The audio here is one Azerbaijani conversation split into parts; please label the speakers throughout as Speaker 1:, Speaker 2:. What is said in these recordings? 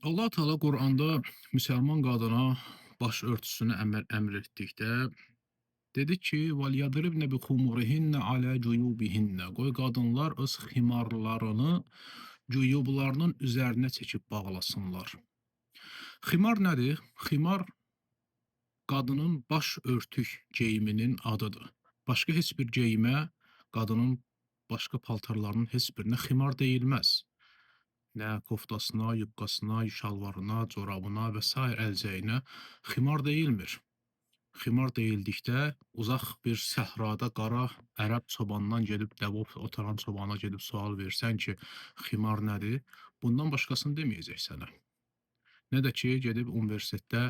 Speaker 1: Allah Teala Quranda müsəlman qadına baş örtüsünü əmr etdikdə dedi ki: "Vəlyadribne bi xumurihinnə alə cuyubihinnə." Qoy qadınlar öz ximarlarını cuyublarının üzərinə çəkib bağlasınlar. Ximar nədir? Ximar qadının baş örtük geyiminin adıdır. Başqa heç bir geyimə qadının başqa paltarlarının heç birinə ximar deyilməz. Nə koftasına, yubkasına, şalvarına, corabına və sair əlcəyinə ximar deyilmir. Ximar deyildikdə uzaq bir səhrada qara ərəb çobandan gedib dəvə otaran çobana gedib sual versən ki, ximar nədir? Bundan başqasını deməyəcək sənə. Nə də ki, gedib universitetdə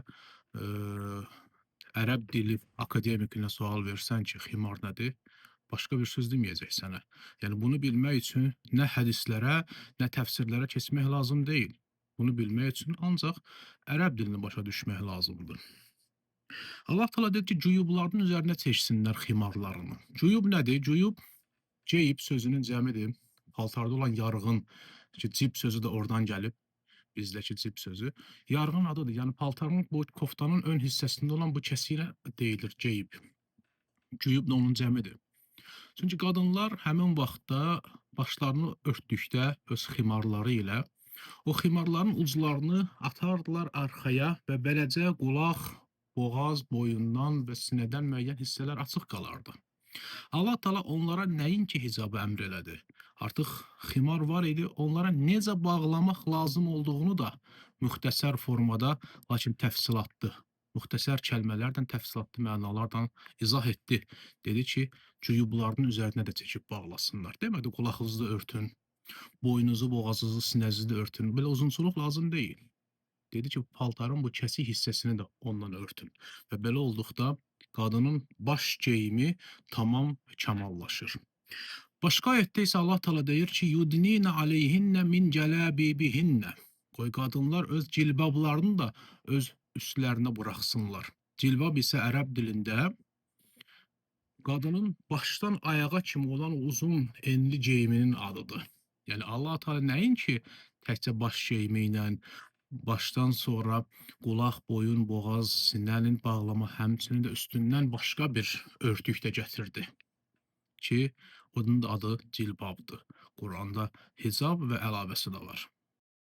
Speaker 1: ərəb dili akademikinə sual versən ki, ximar nədir? Başqa bir söz deməyəcək sənə. Yəni bunu bilmək üçün nə hədislərə, nə təfsirlərə keçmək lazım deyil. Bunu bilmək üçün ancaq ərəb dilini başa düşmək lazımdır. Allah Teala dedi ki, cuyubların üzərinə çəksinlər ximarlarını. Cuyub nədir? Cuyub, ceyib sözünün cəmidir. Paltarda olan yarığın, ki, cib sözü də oradan gəlib. Bizdəki cib sözü. Yarığın adıdır. Yəni paltarın, bu koftanın ön hissəsində olan bu kəsiyə deyilir ceyib. Cuyub da onun cəmidir. Çünki qadınlar həmin vaxtda başlarını örtdükdə öz ximarları ilə o ximarların uclarını atardılar arxaya və beləcə qulaq, boğaz, boyundan və sinədən müəyyən hissələr açıq qalardı. Allah Teala onlara nəinki hicabı əmr elədi. Artıq ximar var idi, onlara necə bağlamaq lazım olduğunu da müxtəsər formada, lakin təfsilatlı, müxtəsər kəlmələrdən, təfsilatlı mənalardan izah etdi. Dedi ki, cuyublarının üzərinə də çəkib bağlasınlar. Demədi, qulağınızı da örtün, boynunuzu, boğazınızı, sinənizi də örtün. Belə uzunçuluq lazım deyil. Dedi ki, paltarın bu kəsik hissəsini də ondan örtün. Və belə olduqda qadının baş geyimi tamam kamallaşır. Başqa ayətdə isə Allah Teala deyir ki, "Yudninə aleyhinnə min cələbibihinnə." Qoy qadınlar öz cilbablarını da öz üstlərinə buraxsınlar. Cilbab isə ərəb dilində qadının başdan ayağa kimi olan uzun enli geyiminin adıdır. Yəni Allah Teala nəinki təkcə baş geyimi ilə başdan sonra qulaq, boyun, boğaz, sinənin bağlama, həmçinin də üstündən başqa bir örtük də gətirdi ki, onun da adı cilbabdır. Quranda hicab və əlavəsi də var.